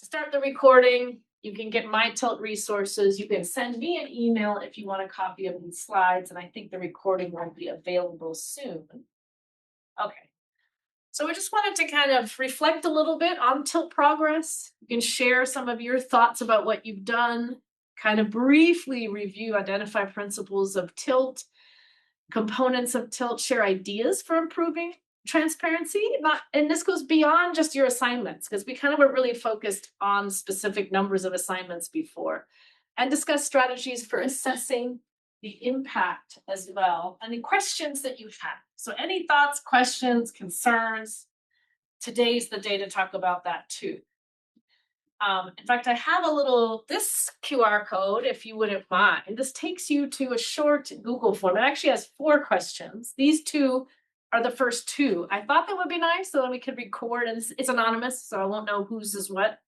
start the recording. You can get my tilt resources. You can send me an email if you want a copy of these slides, and I think the recording will be available soon. Okay. So we just wanted to kind of reflect a little bit on tilt progress. You can share some of your thoughts about what you've done, kind of briefly review, identify principles of tilt, components of tilt, share ideas for improving transparency. Not, and this goes beyond just your assignments, because we kind of were really focused on specific numbers of assignments before, and discuss strategies for assessing the impact as well, and the questions that you have. So any thoughts, questions, concerns? Today's the day to talk about that too. In fact, I have this QR code, if you wouldn't mind. This takes you to a short Google form. It actually has 4 questions. These 2 are the first 2. I thought that would be nice so that we could record, and it's anonymous, so I won't know whose is what.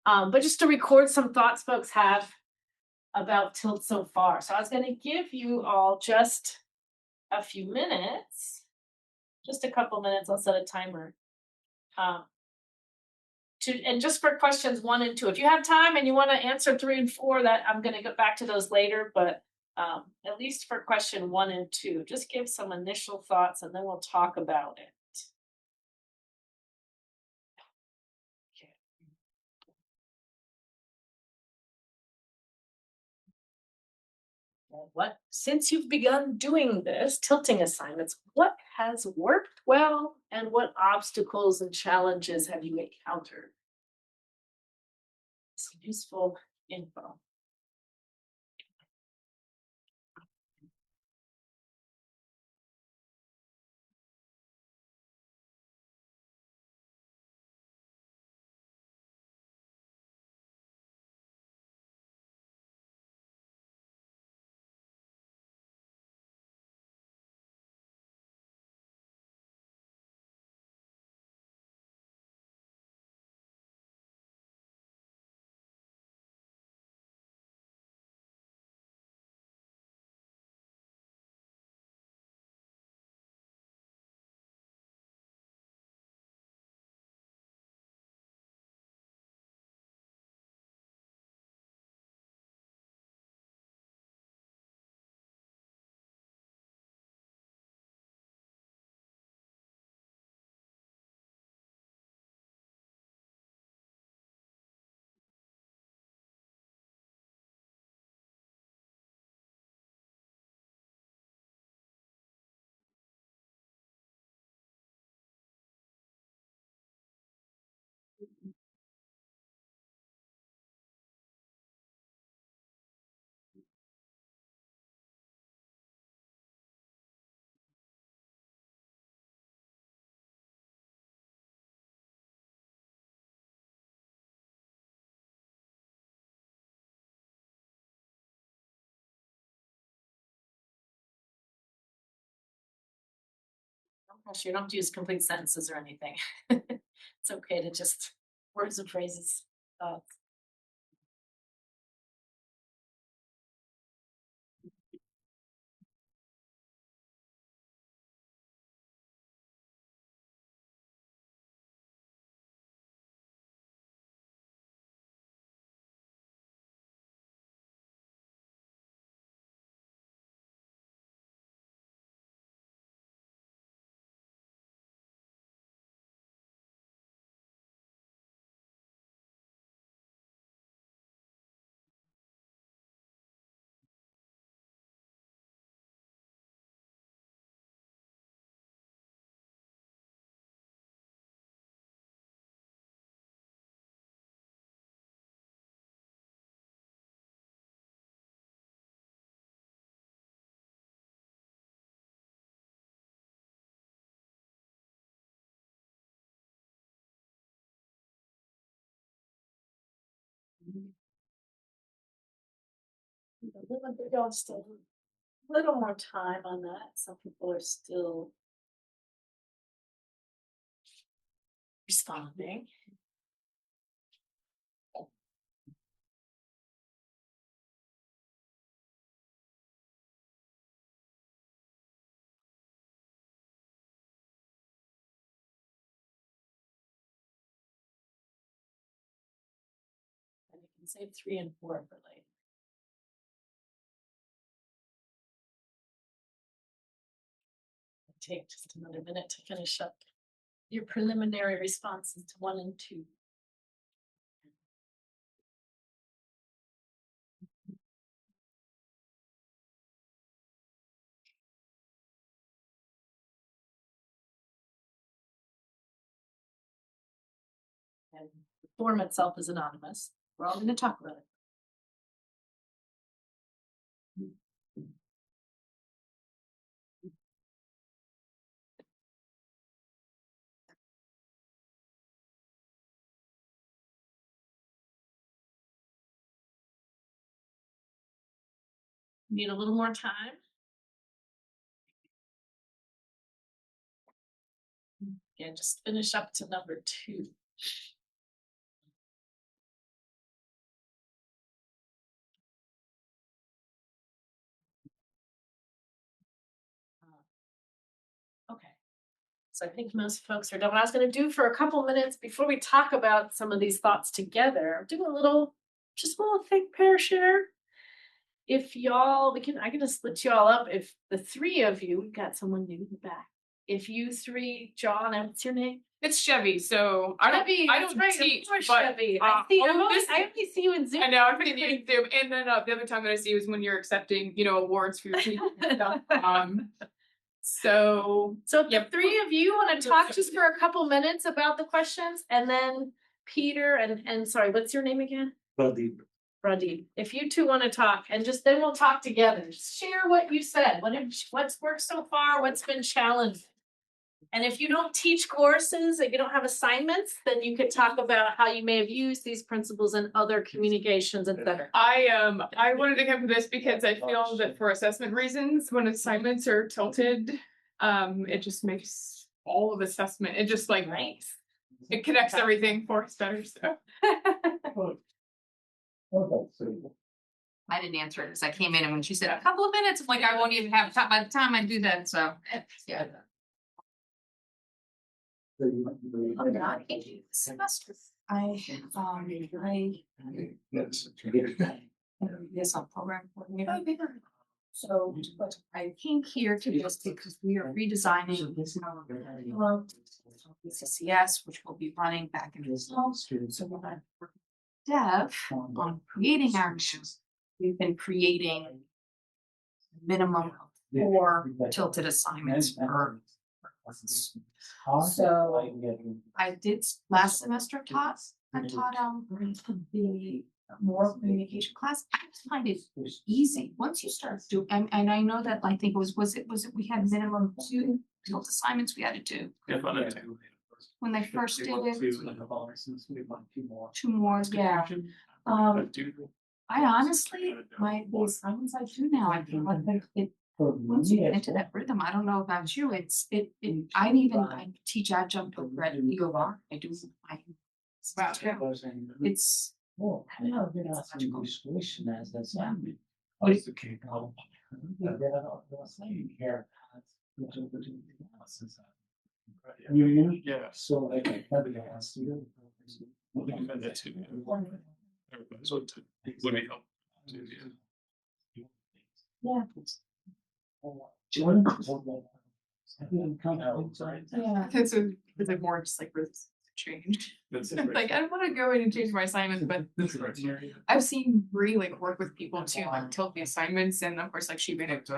But just to record some thoughts folks have about tilt so far. So I was going to give you all just a few minutes, just a couple minutes. I'll set a timer. And just for questions 1 and 2, if you have time and you want to answer 3 and 4, that I'm going to get back to those later, but at least for question 1 and 2, just give some initial thoughts and then we'll talk about it. Okay. Since you've begun doing this tilting assignments, what has worked well and what obstacles and challenges have you encountered? Some useful info. Gosh, you don't have to use complete sentences or anything. It's okay to just words and phrases. Uh, still a little more time on that. Some people are still responding. Save 3 and 4 for later. Take just another minute to finish up your preliminary responses to 1 and 2. And the form itself is anonymous. We're all going to talk about it. Need a little more time. Again, just finish up to number 2. Okay. So I think most folks are done. What I was going to do for a couple minutes before we talk about some of these thoughts together, do a little think, pair, share. If y'all, I can just split you all up. If the 3 of you, we've got someone new in the back. If you 3, John, what's your name? It's Chevy, so I don't teach, but Chevy. I only see you in Zoom. I know, I'm putting you in Zoom, and then the other time that I see you is when you're accepting, awards for your team. So if the 3 of you want to talk just for a couple minutes about the questions, and then Peter and sorry, what's your name again? Pradeep. If you 2 want to talk, and then we'll talk together. Share what you said. What's worked so far? What's been challenging? And if you don't teach courses and you don't have assignments, then you could talk about how you may have used these principles in other communications, etc. I wanted to come to this because I feel that for assessment reasons, when assignments are tilted, it just makes all of assessment. It just Nice. It connects everything for us better. So. I didn't answer it because I came in and when she said a couple of minutes, I'm like, I won't even have time by the time I do that. So yeah. I'm not a semester. Yes, I'm program coordinator. So I came here to this because we are redesigning CCS, which will be running back in the fall. So we're going to Dev on creating our news. We've been creating minimum of 4 tilted assignments per class. So I did last semester I taught the moral communication class. I just find it easy once you start doing, and I know that I think was it we had minimum 2 tilt assignments we had to do. When they first did it, 2 more, yeah. I honestly, the assignments I do now, I feel like it. Once you get into that rhythm, I don't know about you. I teach adjunct with red EOR. I do my it's Yeah. So I can probably ask you. Would be helpful. Yeah. It's like more just like change. Like I don't want to go in and change my assignments, but I've seen Bree work with people to tilt the assignments, and of course she made it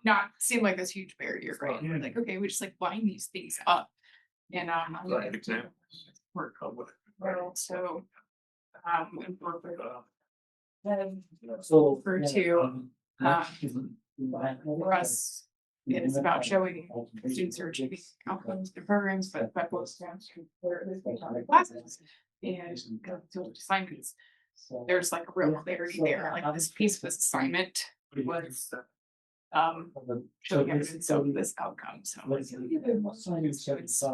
not seem like this huge barrier, right? And we're okay, we just line these things up, and work well. So for 2 for us. It is about showing students are achieving outcomes in programs, but what's down to where it is they taught classes and to assignments. There's a real clarity there. This piece of this assignment was showing evidence of this outcome. So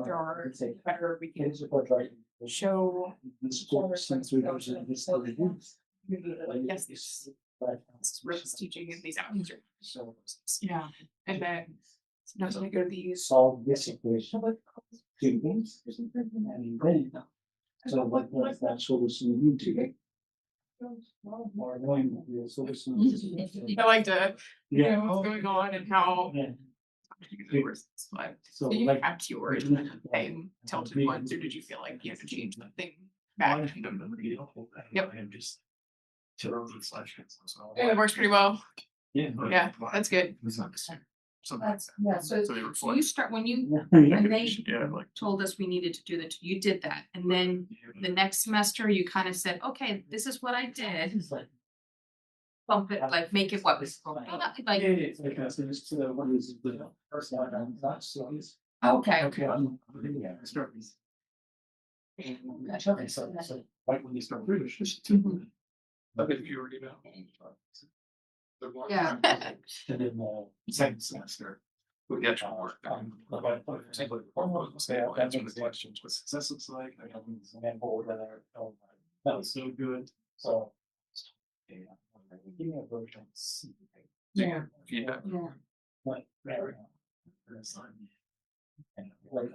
there are better we can show yes, this is teaching in these outcomes. Yeah, and then sometimes when I go to these solve this equation. And then, so what does that solution mean to you? More annoying, so this I like to Yeah. know what's going on and how. Yeah. But So do you like. have your same tilted ones, or did you feel like you had to change something back? Yep. And it works pretty well. Yeah, that's good. That's, yeah, so you start, when you, Yeah. when they told us we needed to do that, you did that, and then the next semester you kind of said, okay, this is what I did. Bump it, like make it what was, like, It's because it's what is the first one on that, so it's. okay. Okay. Yeah, start. So like when you start British, it's two. But if you already know. Yeah. And then second semester. With the actual work. That's what the questions, what success looks like. I have an example that that was so good, so. Give me a version C. Yeah. Yeah. Yeah. Like, and like,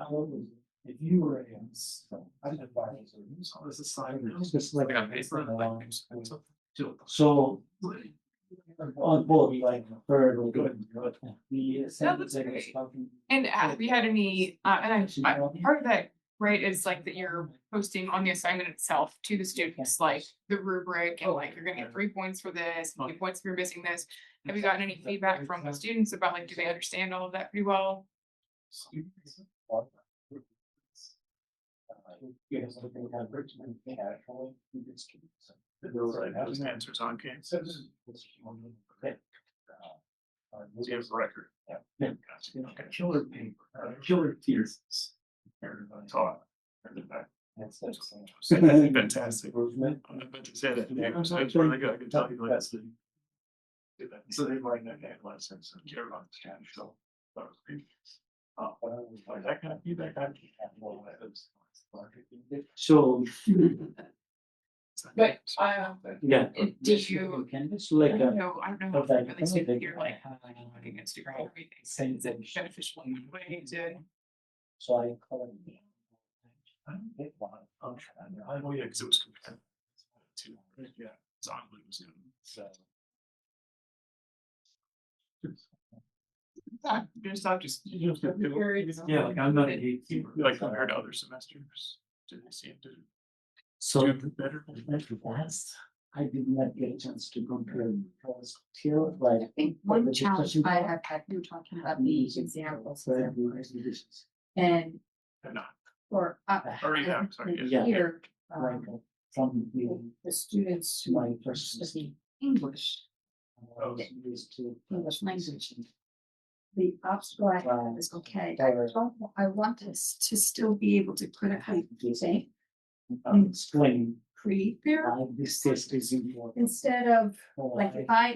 if you were I didn't buy it, so this assignment, it's just like on paper, so. On board, we like very good, but the. that's great. And have you had any, and I part of that, right, is like that you're posting on the assignment itself to the students, like the rubric, and like you're gonna get 3 points for this, 3 points if you're missing this. Have you gotten any feedback from the students about like, do they understand all of that pretty well? Those answers on campus. Here's the record. Yeah. Okay. Killer paper, killer thesis. Taught. Fantastic. I'm about to say that. It's really good. I can tell you that's the. So they might not have lessons and care about the cash, so. Like that kind of feedback. So. But, Yeah. do you, So like. I don't know if you really see that you're like, against your everything, is it beneficial in a way to? So I call it. I don't get one. I know, yeah, because it was competitive. Too. Yeah, Zombie was good. So. Yeah, like I'm not a hate keeper. Like compared to other semesters, did they seem to? So better. That's, I did not get a chance to compare because here, like. I think one challenge I have had, you were talking about the examples. And. Not. Or. Yeah, sorry, yeah. Here, Like from the students who my first. study English, English language. The obstacle I have is, okay, I want us to still be able to critically say, Explain. prepare, This test is important. instead of, like, if I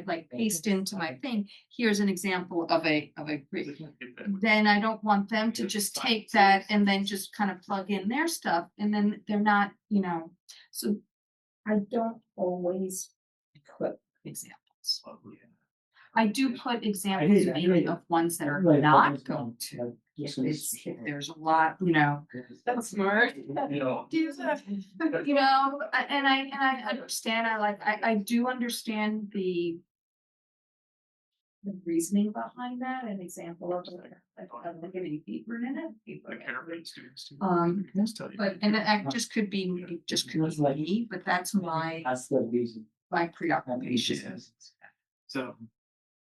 like paste into my thing, here's an example of a then I don't want them to just take that and then just kind of plug in their stuff, and then they're not, so I don't always put examples. I do put examples maybe of ones that are not going to. If there's a lot, That's smart. do that. And I understand, I do understand the reasoning behind that, an example of like getting deeper in it. But, and it just could be me, but that's my preoccupation. So.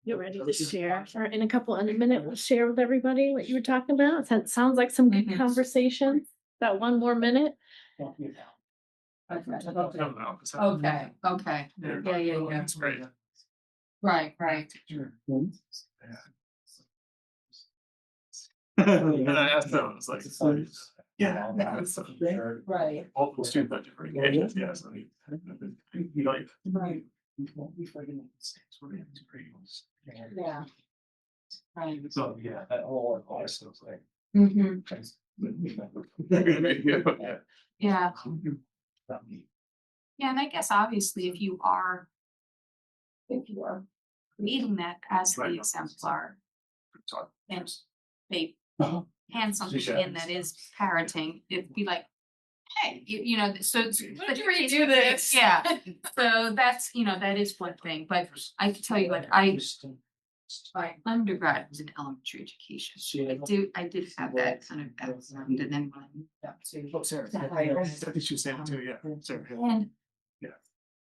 You ready to share, or in a couple of minutes, we'll share with everybody what you were talking about? That sounds like some good conversation. About 1 more minute. Okay. Yeah. That's great. Right. And I asked them, I was like, yeah, that's Right. multiple students at different ages, yeah, so you like. Right. Yeah. Right. So, yeah, that whole advice was like. Yeah. Yeah, and I guess obviously if you are creating that as the exemplar, and they hand something in that is parroting, it'd be like, hey, you know, so it's. Why don't you redo this? Yeah, so that's, you know, that is one thing, but I can tell you, like, my undergrad was in elementary education. I did have that kind of background, and then when I moved up to. Oh, Sarah. I think she was saying it too, yeah. Sarah. And. Yeah.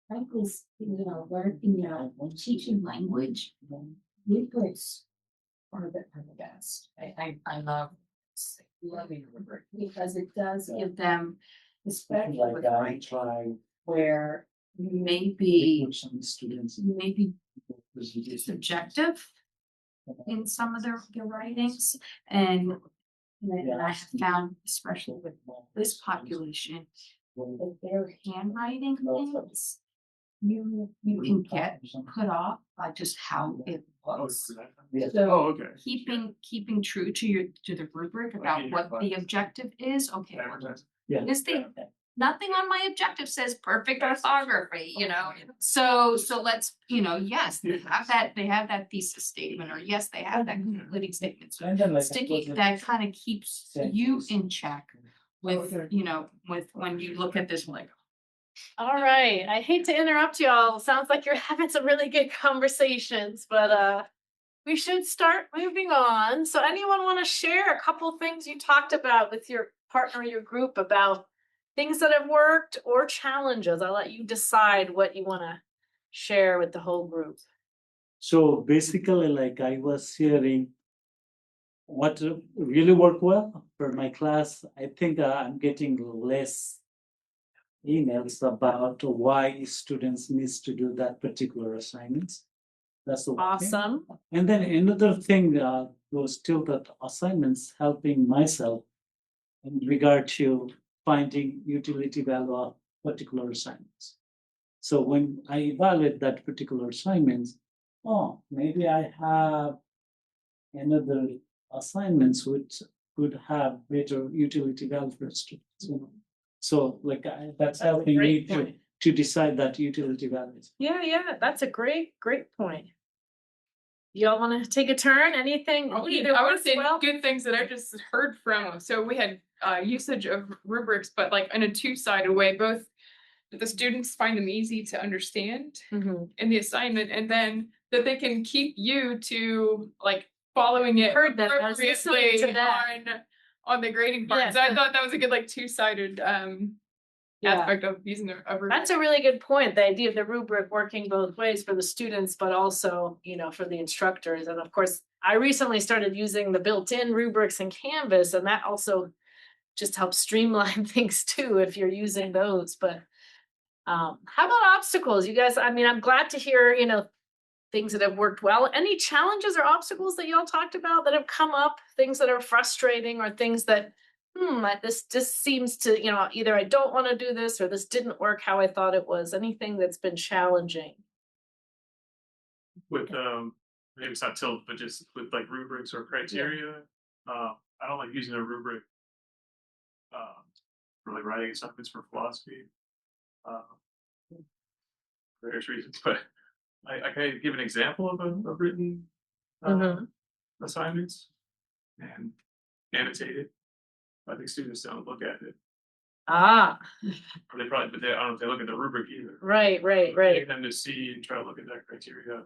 Frankly, you know, teaching language, rubrics are the best. I love loving rubric because it does give them, especially with writing, where you may be subjective in some of their writings, and I have found, especially with this population, that their handwriting things, you can get put off by just how it looks. So okay. keeping true to the rubric about what the objective is. Okay, nothing on my objective says perfect orthography, you know. So let's, you know, yes, they have that thesis statement, or yes, they have that concluding statement. So sticky, that kind of keeps you in check with, you know, with when you look at this, like. All right. I hate to interrupt y'all. Sounds like you're having some really good conversations, but we should start moving on. So anyone want to share a couple things you talked about with your partner, your group, about things that have worked or challenges? I'll let you decide what you want to share with the whole group. So basically, like I was hearing what really worked well for my class. I think I'm getting less emails about why students needs to do that particular assignments. That's the one thing. Awesome. And then another thing was still that assignments helping myself in regard to finding utility value of particular assignments. So when I evaluate that particular assignments, oh, maybe I have another assignments which could have better utility value for students. You know? So like that's helping me to decide that utility values. Yeah, that's a great point. Y'all want to take a turn? Anything? I want to say good things that I just heard from. So we had usage of rubrics, but like in a two-sided way, both that the students find them easy to understand in the assignment, and then that they can keep you to like following it appropriately on the grading part. Yeah. So I thought that was a good like two-sided aspect of using a rubric. That's a really good point. The idea of the rubric working both ways for the students, but also, you know, for the instructors. And of course, I recently started using the built-in rubrics in Canvas, and that also just helps streamline things too if you're using those. But how about obstacles? You guys, I mean, I'm glad to hear, you know, things that have worked well. Any challenges or obstacles that y'all talked about that have come up, things that are frustrating or things that, this just seems to, you know, either I don't want to do this or this didn't work how I thought it was. Anything that's been challenging? With, maybe it's not tilt, but just with like rubrics or criteria. I don't like using a rubric for like writing assignments for philosophy. For various reasons, but I can give an example of a written assignments and annotate it. I think students don't look at it. Or they probably, but I don't know if they look at the rubric either. Right. Get them to see and try to look at that criteria. I don't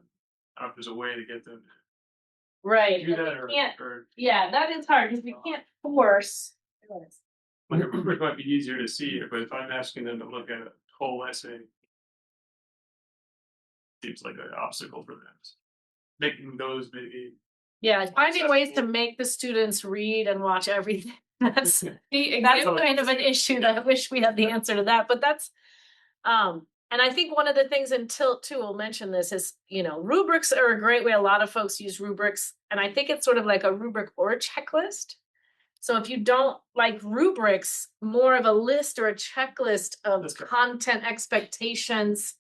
know if there's a way to get them to do that or yeah, that is hard because we can't force. Like a rubric might be easier to see, but if I'm asking them to look at a whole essay, seems like an obstacle for them. Making those maybe. Yeah, finding ways to make the students read and watch everything. That's kind of an issue that I wish we had the answer to that. But that's and I think one of the things in Tilt too, we'll mention this, is, you know, rubrics are a great way. A lot of folks use rubrics, and I think it's sort of like a rubric or a checklist. So if you don't like rubrics, more of a list or a checklist of content expectations,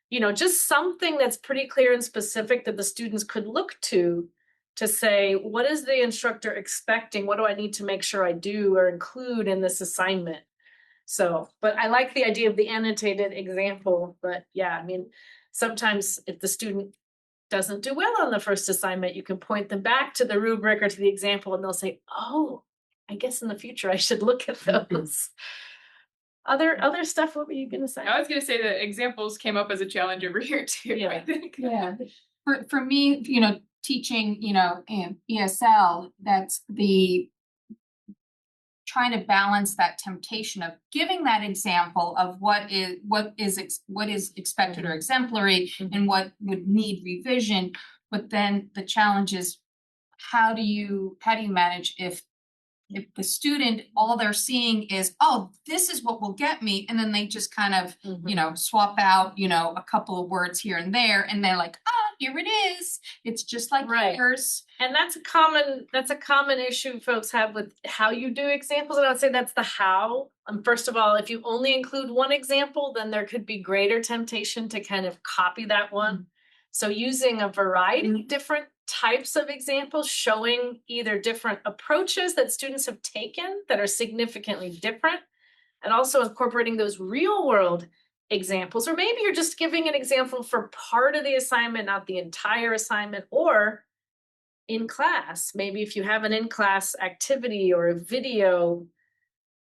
you know, just something that's pretty clear and specific that the students could look to say, what is the instructor expecting? What do I need to make sure I do or include in this assignment? So, but I like the idea of the annotated example. But yeah, I mean, sometimes if the student doesn't do well on the first assignment, you can point them back to the rubric or to the example, and they'll say, oh, I guess in the future I should look at those. Other stuff, what were you gonna say? I was gonna say that examples came up as a challenge over here too, I think. Yeah, for me, teaching, in ESL, that's the trying to balance that temptation of giving that example of what is expected or exemplary and what would need revision. But then the challenge is how do you manage if the student, all they're seeing is, oh, this is what will get me, and then they just kind of, swap out, a couple of words here and there, and they're like, here it is. It's just like yours. And that's a common issue folks have with how you do examples. And I would say that's the how. First of all, if you only include one example, then there could be greater temptation to kind of copy that one. So using a variety of different types of examples, showing either different approaches that students have taken that are significantly different, and also incorporating those real world examples, or maybe you're just giving an example for part of the assignment, not the entire assignment, or in class. Maybe if you have an in-class activity or a video,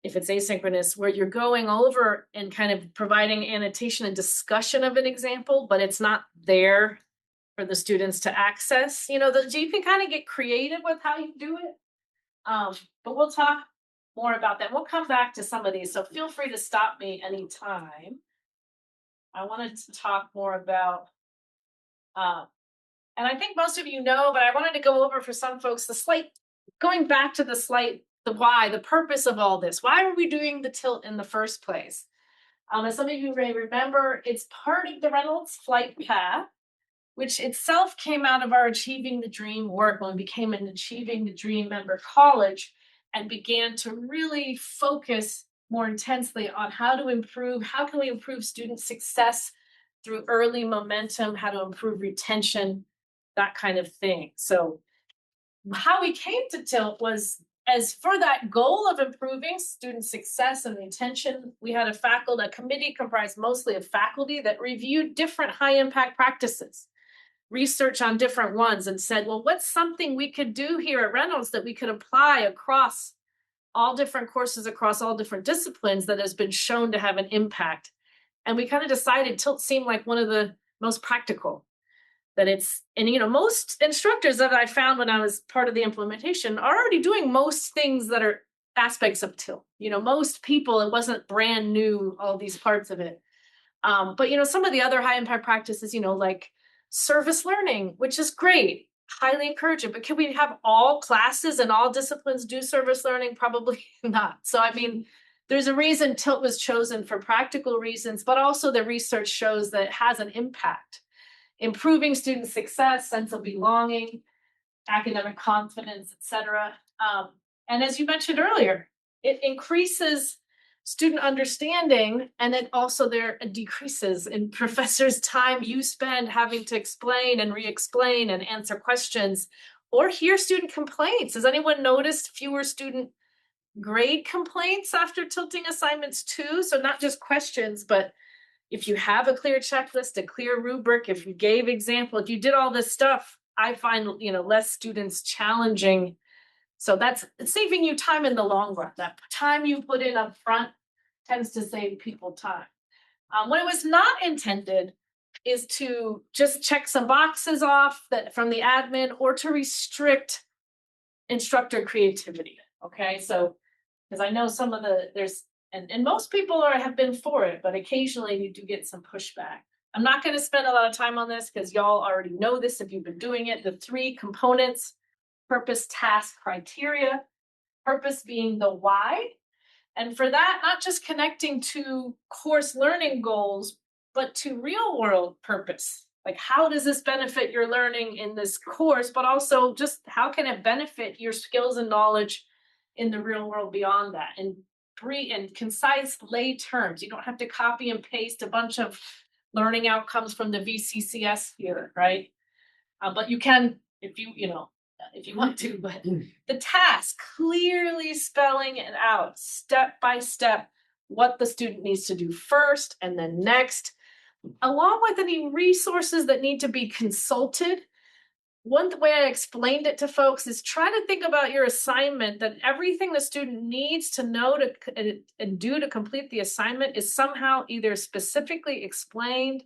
if it's asynchronous, where you're going over and kind of providing annotation and discussion of an example, but it's not there for the students to access. You can kind of get creative with how you do it. But we'll talk more about that. We'll come back to some of these, so feel free to stop me anytime. I wanted to talk more about, and I think most of you know, but I wanted to go over for some folks going back to the why, the purpose of all this. Why are we doing the tilt in the first place? As some of you may remember, it's part of the Reynolds flight path, which itself came out of our Achieving the Dream work when we became an Achieving the Dream member college and began to really focus more intensely on how can we improve student success through early momentum, how to improve retention, that kind of thing. So how we came to tilt was, as for that goal of improving student success and retention, we had a committee comprised mostly of faculty that reviewed different high impact practices, research on different ones, and said, well, what's something we could do here at Reynolds that we could apply across all different courses, across all different disciplines, that has been shown to have an impact? And we kind of decided tilt seemed like one of the most practical. Most instructors that I found when I was part of the implementation are already doing most things that are aspects of tilt. Most people, it wasn't brand new, all these parts of it. But some of the other high impact practices, like service learning, which is great, highly encourage it. But can we have all classes and all disciplines do service learning? Probably not. So, there's a reason tilt was chosen for practical reasons, but also the research shows that it has an impact. Improving student success, sense of belonging, academic confidence, etc. And as you mentioned earlier, it increases student understanding, and it also decreases in professors' time you spend having to explain and re-explain and answer questions or hear student complaints. Has anyone noticed fewer student grade complaints after tilting assignments too? So not just questions, but if you have a clear checklist, a clear rubric, if you gave example, if you did all this stuff, I find, less students challenging. So that's saving you time in the long run. That time you put in up front tends to save people time. When it was not intended is to just check some boxes off from the admin, or to restrict instructor creativity. Okay, so because I know some of and most people have been for it, but occasionally you do get some pushback. I'm not going to spend a lot of time on this because y'all already know this if you've been doing it. The 3 components: purpose, task, criteria. Purpose being the why. And for that, not just connecting to course learning goals, but to real world purpose. Like, how does this benefit your learning in this course, but also just how can it benefit your skills and knowledge in the real world beyond that? And concise lay terms. You don't have to copy and paste a bunch of learning outcomes from the VCCS here, right? But you can, if you want to. But the task, clearly spelling it out step by step what the student needs to do first and then next, along with any resources that need to be consulted one way I explained it to folks is try to think about your assignment, that everything the student needs to know and do to complete the assignment is somehow either specifically explained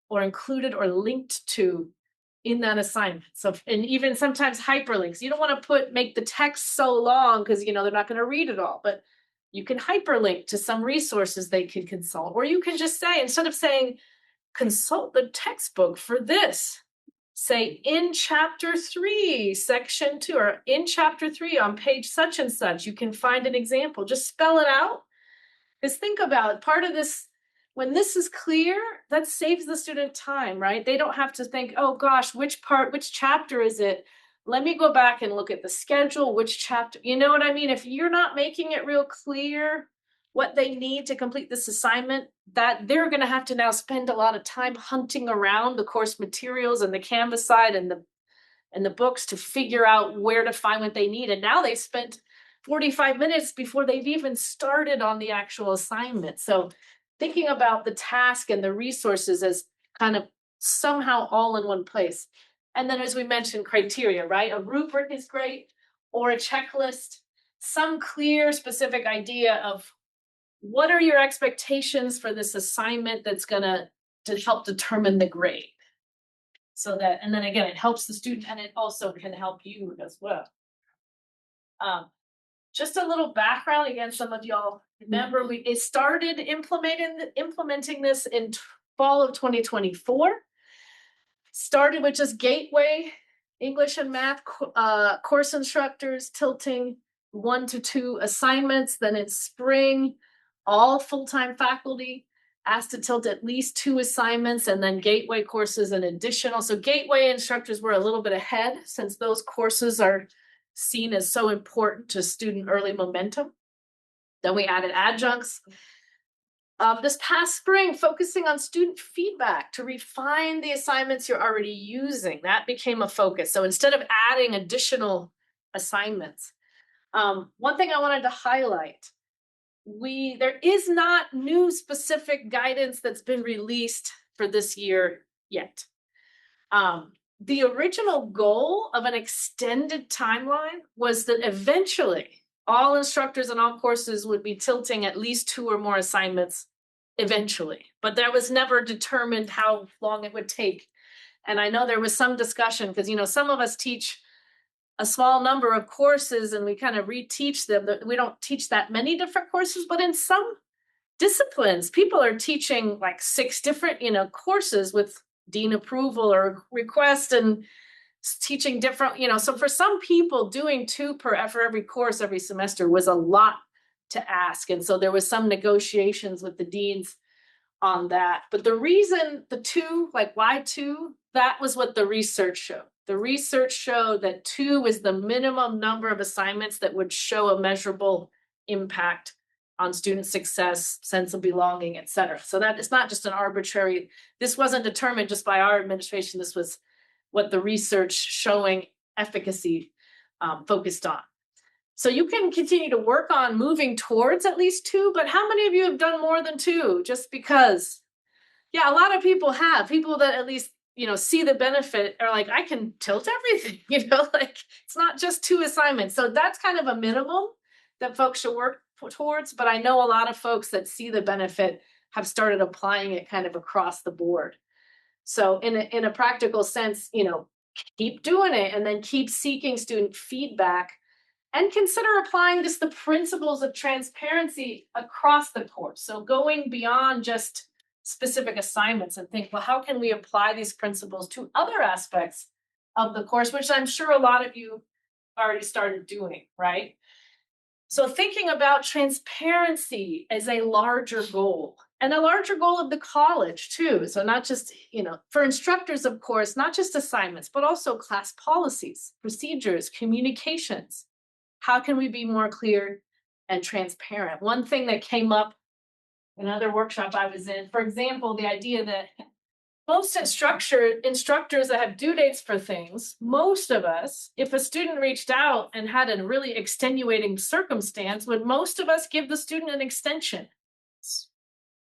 or included or linked to in that assignment. So, and even sometimes hyperlinks. You don't want to make the text so long because they're not going to read it all, but you can hyperlink to some resources they can consult, or you can just say, instead of saying consult the textbook for this, say in chapter 3, section 2, or in chapter 3 on page such and such, you can find an example. Just spell it out. Because think about it, part of this, when this is clear, that saves the student time, right? They don't have to think, oh gosh, which chapter is it? Let me go back and look at the schedule, which chapter, you know what I mean? If you're not making it real clear what they need to complete this assignment, that they're going to have to now spend a lot of time hunting around the course materials and the Canvas side and the books to figure out where to find what they need. And now they spent 45 minutes before they've even started on the actual assignment. So thinking about the task and the resources as kind of somehow all in one place. And then, as we mentioned, criteria, right? A rubric is great, or a checklist, some clear, specific idea of what are your expectations for this assignment that's to help determine the grade. So that, and then again, it helps the student and it also can help you as well. Just a little background, again, some of y'all remember it started implementing this in fall of 2024. Started with just Gateway English and Math course instructors tilting 1 to 2 assignments. Then in spring, all full-time faculty asked to tilt at least 2 assignments, and then Gateway courses an additional. So Gateway instructors were a little bit ahead since those courses are seen as so important to student early momentum. Then we added adjuncts. This past spring, focusing on student feedback to refine the assignments you're already using. That became a focus. So instead of adding additional assignments, one thing I wanted to highlight, there is not new specific guidance that's been released for this year yet. The original goal of an extended timeline was that eventually all instructors and all courses would be tilting at least 2 or more assignments eventually, but that was never determined how long it would take. And I know there was some discussion because, some of us teach a small number of courses and we kind of reteach them. We don't teach that many different courses, but in some disciplines, people are teaching like 6 different, courses with dean approval or request and teaching different, so for some people doing 2 for every course every semester was a lot to ask. And so there was some negotiations with the deans on that. But the reason the 2, like why 2, that was what the research showed. The research showed that 2 is the minimum number of assignments that would show a measurable impact on student success, sense of belonging, et cetera. So that it's not just an arbitrary, this wasn't determined just by our administration. This was what the research showing efficacy focused on. So you can continue to work on moving towards at least 2, but how many of you have done more than 2 just because? Yeah, a lot of people have. People that at least, see the benefit are like, I can tilt everything, like it's not just 2 assignments. So that's kind of a minimum that folks should work towards. But I know a lot of folks that see the benefit have started applying it kind of across the board. So in a practical sense, keep doing it and then keep seeking student feedback. And consider applying just the principles of transparency across the course. So going beyond just specific assignments and think, well, how can we apply these principles to other aspects of the course, which I'm sure a lot of you already started doing, right? So thinking about transparency as a larger goal and a larger goal of the college too. So not just, for instructors, of course, not just assignments, but also class policies, procedures, communications. How can we be more clear and transparent? One thing that came up in another workshop I was in, for example, the idea that most instructors that have due dates for things, most of us, if a student reached out and had a really extenuating circumstance, would most of us give the student an extension?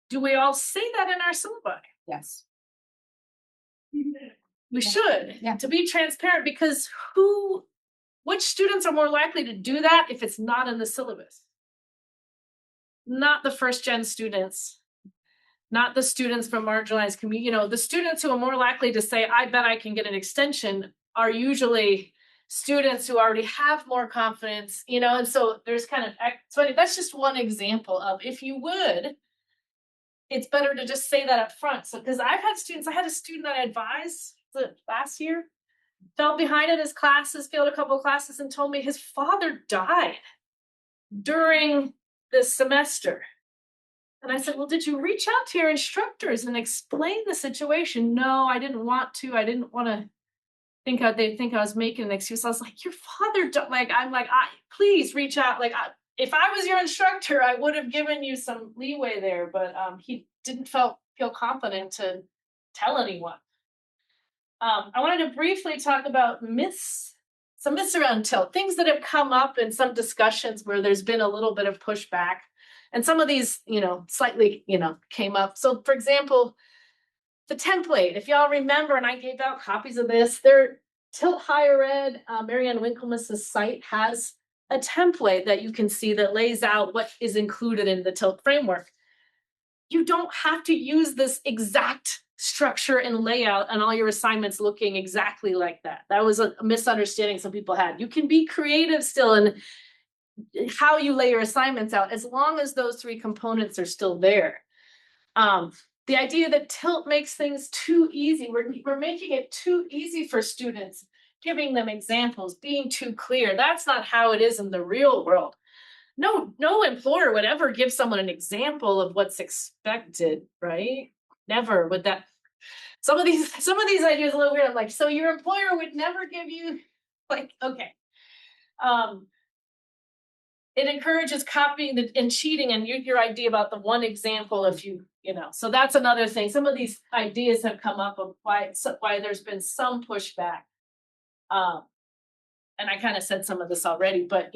Do we all say that in our syllabi? Yes. We should, Yeah. to be transparent, because which students are more likely to do that if it's not in the syllabus? Not the first gen students, not the students from marginalized community. The students who are more likely to say, I bet I can get an extension, are usually students who already have more confidence, and so there's kind of, so that's just one example of, if you would, it's better to just say that up front. So, because I had a student that I advised last year, fell behind in his classes, failed a couple of classes, and told me his father died during this semester. And I said, well, did you reach out to your instructors and explain the situation? No, I didn't want to. I didn't want to they'd think I was making an excuse. I was like, your father died. I'm like, please reach out. If I was your instructor, I would have given you some leeway there, but he didn't feel confident to tell anyone. I wanted to briefly talk about some myths around tilt, things that have come up in some discussions where there's been a little bit of pushback. And some of these, slightly, came up. So, for example, the template, if y'all remember, and I gave out copies of this, their Tilt Higher Ed, Marianne Winklemas's site has a template that you can see that lays out what is included in the Tilt framework. You don't have to use this exact structure and layout and all your assignments looking exactly like that. That was a misunderstanding some people had. You can be creative still in how you lay your assignments out, as long as those three components are still there. The idea that Tilt makes things too easy, we're making it too easy for students, giving them examples, being too clear. That's not how it is in the real world. No employer would ever give someone an example of what's expected, right? Never would that. Some of these ideas are a little weird. I'm like, so your employer would never give you, okay. It encourages copying and cheating, and your idea about the one example, if so that's another thing. Some of these ideas have come up of why there's been some pushback. And I kind of said some of this already, but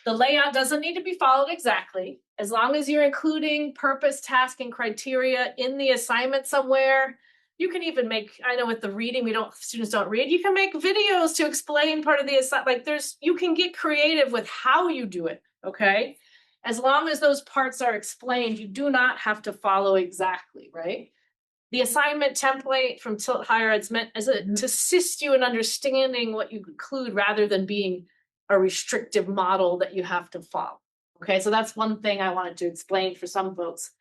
the layout doesn't need to be followed exactly, as long as you're including purpose, task, and criteria in the assignment somewhere. You can even make, I know with the reading, students don't read, you can make videos to explain part of the assignment. You can get creative with how you do it, okay? As long as those parts are explained, you do not have to follow exactly, right? The assignment template from Tilt Higher Ed's meant to assist you in understanding what you include, rather than being a restrictive model that you have to follow. Okay, so that's one thing I wanted to explain for some folks.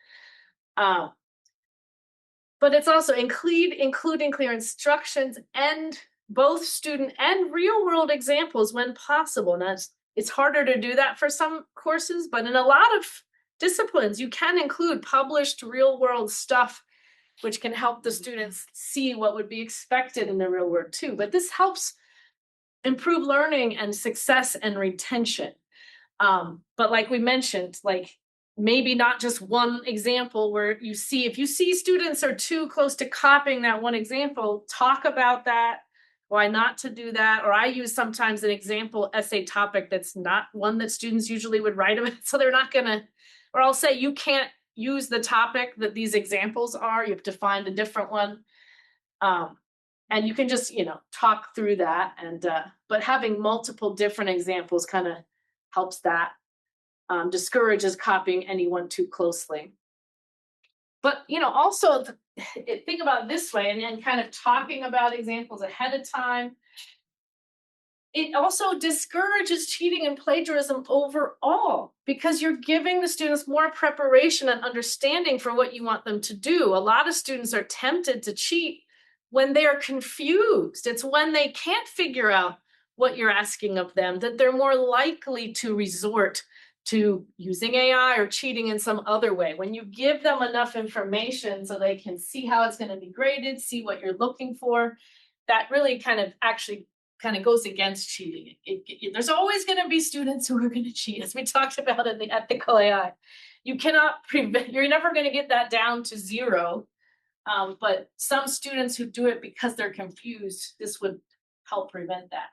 But it's also including clear instructions and both student and real world examples when possible. Now, it's harder to do that for some courses, but in a lot of disciplines, you can include published real world stuff, which can help the students see what would be expected in the real world too. But this helps improve learning and success and retention. But like we mentioned, maybe not just one example where if you see students are too close to copying that one example, talk about that, why not to do that. Or I use sometimes an example essay topic that's not one that students usually would write about. So they're not gonna, or I'll say you can't use the topic that these examples are, you have to find a different one. And you can just, talk through that. And, but having multiple different examples kind of helps that. Discourages copying anyone too closely. But, also think about it this way, and kind of talking about examples ahead of time. It also discourages cheating and plagiarism overall, because you're giving the students more preparation and understanding for what you want them to do. A lot of students are tempted to cheat when they are confused. It's when they can't figure out what you're asking of them that they're more likely to resort to using AI or cheating in some other way. When you give them enough information so they can see how it's going to be graded, see what you're looking for, that really kind of goes against cheating. There's always going to be students who are going to cheat, as we talked about in the ethical AI. You cannot prevent, you're never going to get that down to zero. But some students who do it because they're confused, this would help prevent that.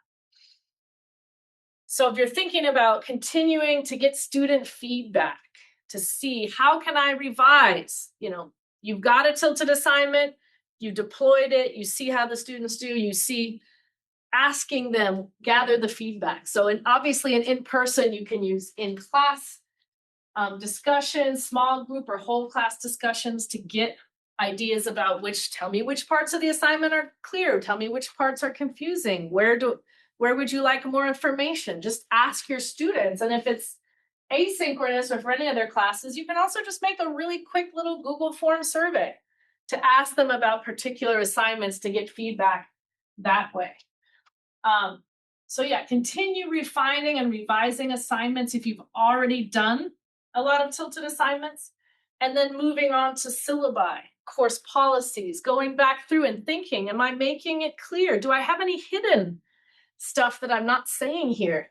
So if you're thinking about continuing to get student feedback to see how can I revise, you've got a tilted assignment, you deployed it, you see how the students do, you see asking them, gather the feedback. So obviously in person, you can use in class discussions, small group or whole class discussions to get ideas about tell me which parts of the assignment are clear, tell me which parts are confusing, where would you like more information? Just ask your students. And if it's asynchronous or for any other classes, you can also just make a really quick little Google form survey to ask them about particular assignments to get feedback that way. So yeah, continue refining and revising assignments if you've already done a lot of tilted assignments, and then moving on to syllabi, course policies, going back through and thinking, am I making it clear? Do I have any hidden stuff that I'm not saying here?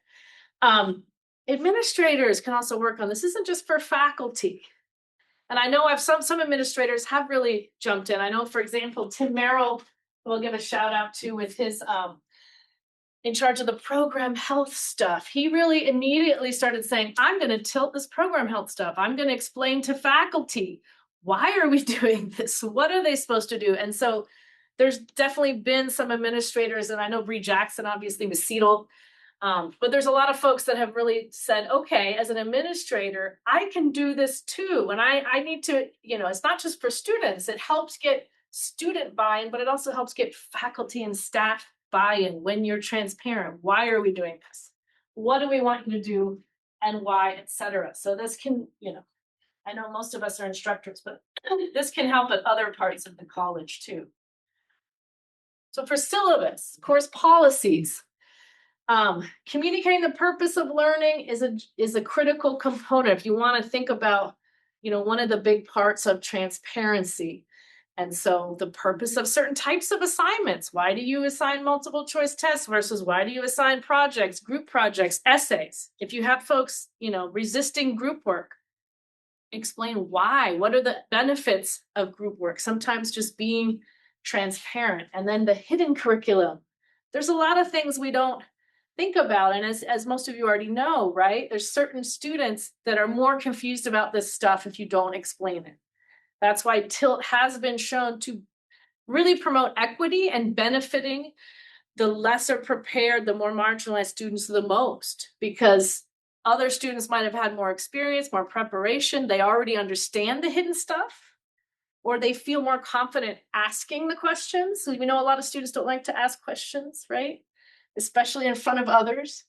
Administrators can also work on this. Isn't just for faculty. And I know some administrators have really jumped in. I know, for example, Tim Merrill, we'll give a shout out to with his in charge of the program health stuff. He really immediately started saying, I'm going to tilt this program health stuff. I'm going to explain to faculty, why are we doing this? What are they supposed to do? And so there's definitely been some administrators, and I know Bree Jackson obviously was CETL, but there's a lot of folks that have really said, okay, as an administrator, I can do this too. And I need to, it's not just for students, it helps get student buy-in, but it also helps get faculty and staff buy-in when you're transparent. Why are we doing this? What do we want you to do and why, etc. So this can, I know most of us are instructors, but this can help at other parts of the college too. So for syllabus, course policies, communicating the purpose of learning is a critical component. If you want to think about, one of the big parts of transparency. And so the purpose of certain types of assignments, why do you assign multiple choice tests versus why do you assign projects, group projects, essays? If you have folks, resisting group work, explain why, what are the benefits of group work? Sometimes just being transparent. And then the hidden curriculum. There's a lot of things we don't think about. And as most of you already know, right? There's certain students that are more confused about this stuff if you don't explain it. That's why TILT has been shown to really promote equity and benefiting the lesser prepared, the more marginalized students the most, because other students might have had more experience, more preparation. They already understand the hidden stuff, or they feel more confident asking the questions. So we know a lot of students don't like to ask questions, right? Especially in front of others.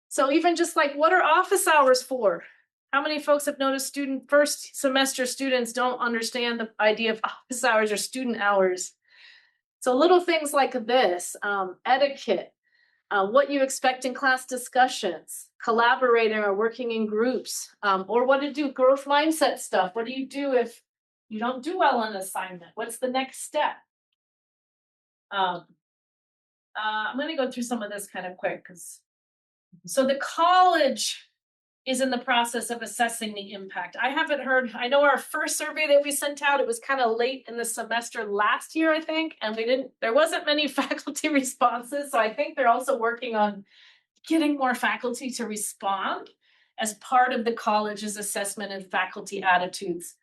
So even just like, what are office hours for? How many folks have noticed first semester students don't understand the idea of office hours or student hours? So little things like this, etiquette, what you expect in class discussions, collaborating or working in groups, or what to do, growth mindset stuff. What do you do if you don't do well on an assignment? What's the next step? I'm going to go through some of this kind of quick. So the college is in the process of assessing the impact. I know our first survey that we sent out, it was kind of late in the semester last year, I think, and there wasn't many faculty responses. So I think they're also working on getting more faculty to respond as part of the college's assessment and faculty attitudes.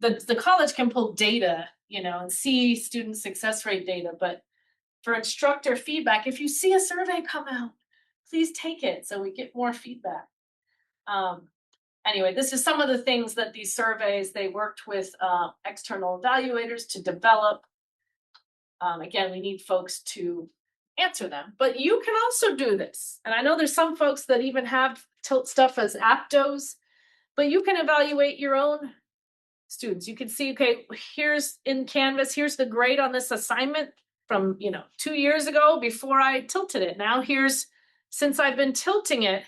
The college can pull data, and see student success rate data, but for instructor feedback, if you see a survey come out, please take it so we get more feedback. Anyway, this is some of the things that these surveys, they worked with external evaluators to develop. Again, we need folks to answer them, but you can also do this. And I know there's some folks that even have TILT stuff as aptos, but you can evaluate your own students. You can see, okay, here's in Canvas, here's the grade on this assignment from 2 years ago before I tilted it. Now since I've been tilting it,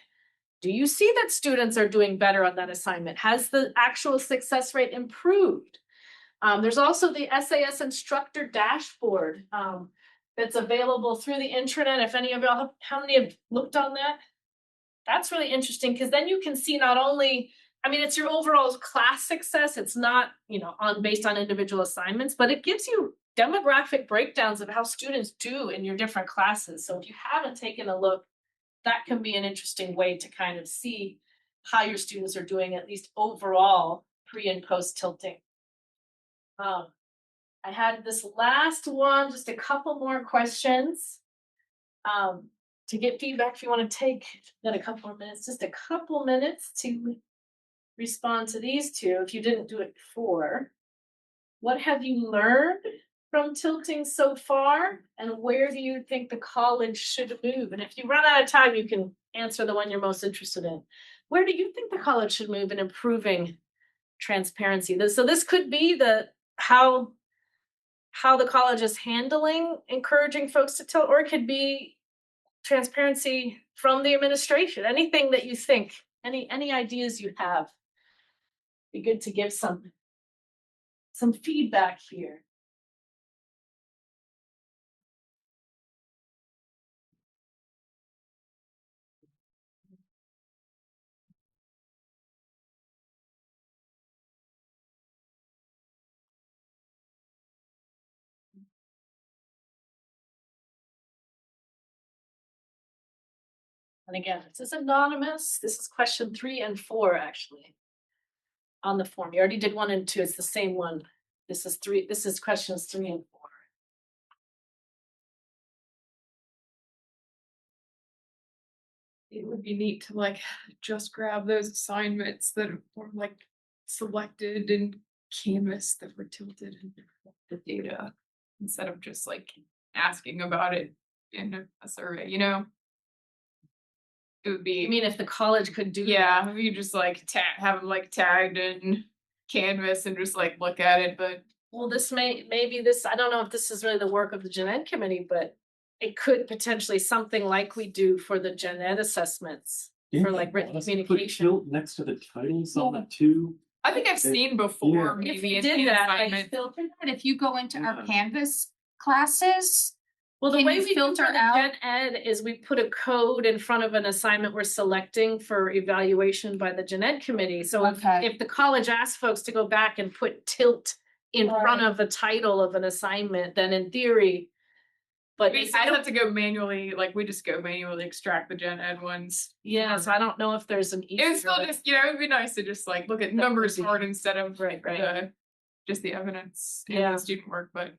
do you see that students are doing better on that assignment? Has the actual success rate improved? There's also the SAS instructor dashboard that's available through the intranet. If any of y'all, how many have looked on that? That's really interesting because then you can see not only, it's your overall class success. It's not, based on individual assignments, but it gives you demographic breakdowns of how students do in your different classes. So if you haven't taken a look, that can be an interesting way to kind of see how your students are doing, at least overall, pre and post tilting. I had this last one, just a couple more questions. To get feedback, if you want to take then a couple more minutes, just a couple minutes to respond to these two if you didn't do it before. What have you learned from tilting so far? And where do you think the college should move? And if you run out of time, you can answer the one you're most interested in. Where do you think the college should move in improving transparency? So this could be the how the college is handling encouraging folks to tilt, or it could be transparency from the administration. Anything that you think, any ideas you have, be good to give some feedback here. And again, this is anonymous. This is question 3 and 4, actually, on the form. You already did 1 and 2. It's the same one. This is 3. This is questions 3 and 4. It would be neat to like just grab those assignments that were like selected in Canvas that were tilted and the data instead of just like asking about it in a survey, you know? It would be, I mean, if the college could do yeah, that. if you just like have them like tagged in Canvas and just like look at it, but Well, this maybe this, I don't know if this is really the work of the Gen Ed committee, but it could potentially something like we do for the Gen Ed assessments for like written communication. Next to the titles on the two. I think I've seen before Yeah. If maybe we in did that, like assignment. Filter that if you go into our Yeah. Canvas classes, Well, the Can way you we filter filter out- Gen Ed is we put a code in front of an assignment we're selecting for evaluation by the Gen Ed committee. So Okay. if the college asks folks to go back and put tilt in front Right. of the title of an assignment, then in theory, but We I still don't, have to go manually, like we just go manually extract the Gen Ed ones. yeah, so I don't know if there's an easier. It was still just, you know, it'd be nice to just like look at numbers would be- hard instead of Right. just the evidence and Yeah. the student work, but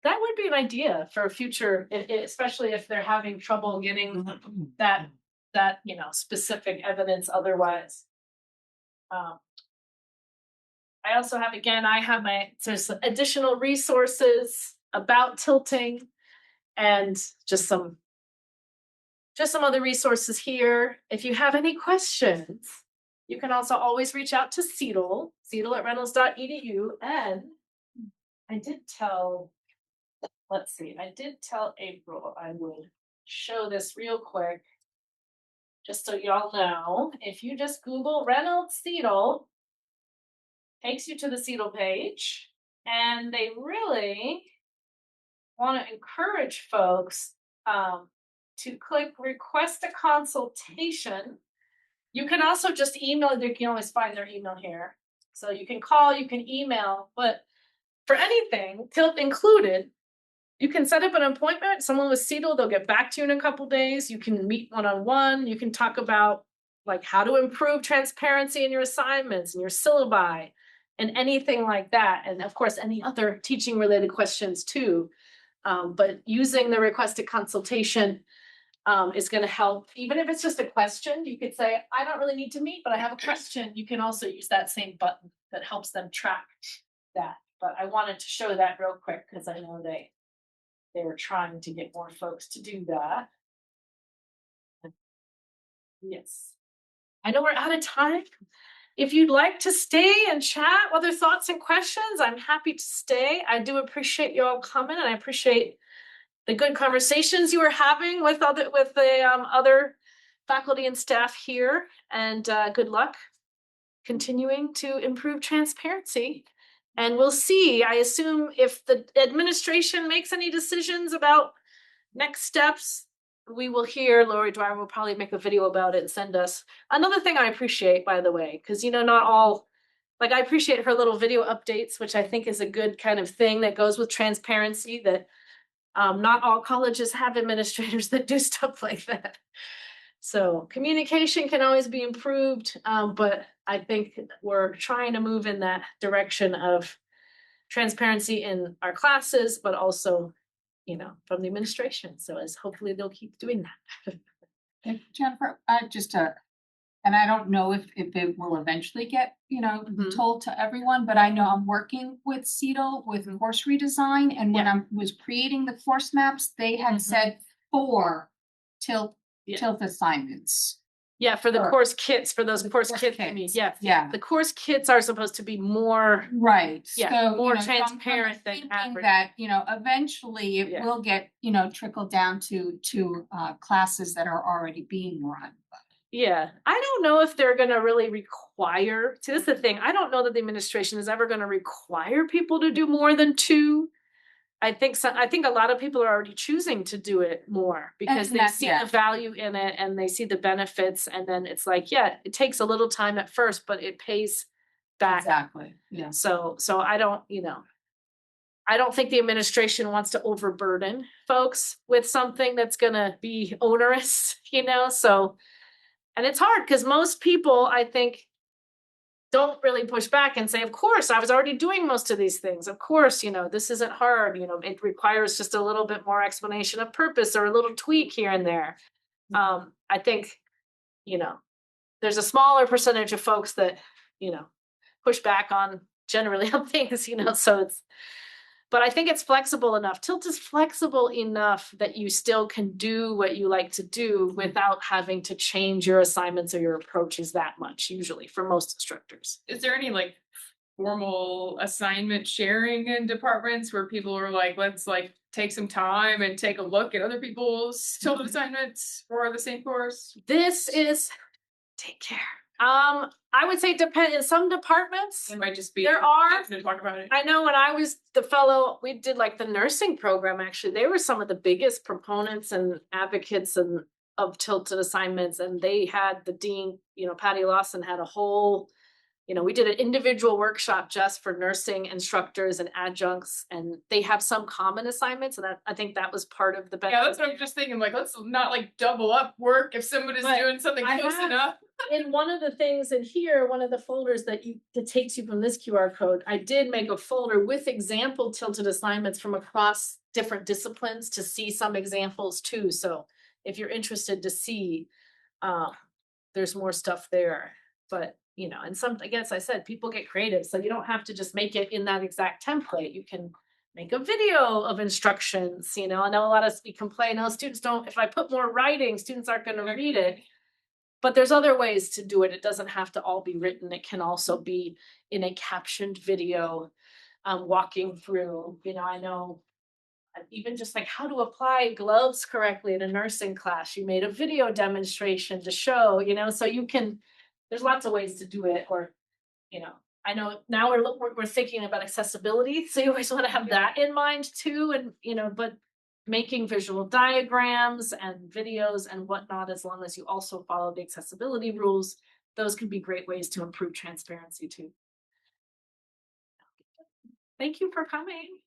That would be an idea for a future, especially if they're having trouble getting that specific evidence otherwise. I also have, again, there's additional resources about tilting and just some other resources here. If you have any questions, you can also always reach out to Seedle at reynolds.edu. And I did tell April I would show this real quick, just so y'all know. If you just Google Reynolds Seedle, takes you to the Seedle page, and they really want to encourage folks to click request a consultation. You can also just email. You can always find their email here. So you can call, you can email, but for anything, tilt included, you can set up an appointment. Someone with Seedle, they'll get back to you in a couple days. You can meet one-on-one. You can talk about like how to improve transparency in your assignments and your syllabi and anything like that. And of course, any other teaching related questions too. But using the requested consultation is going to help. Even if it's just a question, you could say, I don't really need to meet, but I have a question. You can also use that same button that helps them track that. But I wanted to show that real quick because I know they were trying to get more folks to do that. Yes. I know we're out of time. If you'd like to stay and chat, other thoughts and questions, I'm happy to stay. I do appreciate you all coming, and I appreciate the good conversations you were having with the other faculty and staff here. And good luck continuing to improve transparency. And we'll see, I assume, if the administration makes any decisions about next steps, we will hear. Lori Dwyer will probably make a video about it and send us. Another thing I appreciate, by the way, because not all, like I appreciate her little video updates, which I think is a good kind of thing that goes with transparency, that not all colleges have administrators that do stuff like that. So communication can always be improved, but I think we're trying to move in that direction of transparency in our classes, but also, from the administration. So as hopefully they'll keep doing that. And Jennifer, and I don't know if it will eventually get, Mhm. told to everyone, but I know I'm working with CETO with course redesign, and when I was creating the course maps, they had Mhm. said 4 tilt Yeah. assignments. Yeah, for the Or- course kits, for those the course course kits, I kits. mean, Yeah. the course kits are supposed to be more, Right, Yeah, so, more so I'm transparent than thinking average. that, eventually it Yeah. will get, trickle down to classes that are already being run. Yeah, I don't know if they're gonna really require, see, this is the thing, I don't know that the administration is ever gonna require people to do more than 2. I think a lot of people are already choosing to do it more because And they that- see yeah. the value in it and they see the benefits, and then it's like, yeah, it takes a little time at first, but it pays back. Exactly, yeah. So I don't, I don't think the administration wants to overburden folks with something that's gonna be onerous, so, and it's hard because most people, I think, don't really push back and say, of course, I was already doing most of these things. Of course, this isn't hard, it requires just a little bit more explanation of purpose or a little tweak here and there. I think, there's a smaller percentage of folks that, push back on generally on things, so it's, but I think it's flexible enough. Tilt is flexible enough that you still can do what you like to do without having to change your assignments or your approaches that much, usually for most instructors. Is there any like formal assignment sharing in departments where people are like, let's like take some time and take a look at other people's tilt assignments for the same course? This is, take care. I would say depend in some departments. It might just be There are. to talk about it. I know when I was the fellow, we did like the nursing program, actually, they were some of the biggest proponents and advocates of tilted assignments. And they had the dean, Patty Lawson had a whole, we did an individual workshop just for nursing instructors and adjuncts, and they have some common assignments. And I think that was part of the benefit. Yeah, that's what I'm just thinking. Like, let's not like double up work if somebody's But doing something I close have- enough. In one of the things in here, one of the folders that takes you from this QR code, I did make a folder with example tilted assignments from across different disciplines to see some examples too. So if you're interested to see, there's more stuff there. But and some, I guess I said, people get creative, so you don't have to just make it in that exact template. You can make a video of instructions. I know a lot of we complain, oh, students don't. If I put more writing, students aren't going to read it. But there's other ways to do it. It doesn't have to all be written. It can also be in a captioned video, walking through, I know even just like how to apply gloves correctly in a nursing class. You made a video demonstration to show, so you can, there's lots of ways to do it. Or, I know now we're thinking about accessibility. So you always want to have that in mind too. And, but making visual diagrams and videos and whatnot, as long as you also follow the accessibility rules, those can be great ways to improve transparency too. Thank you for coming.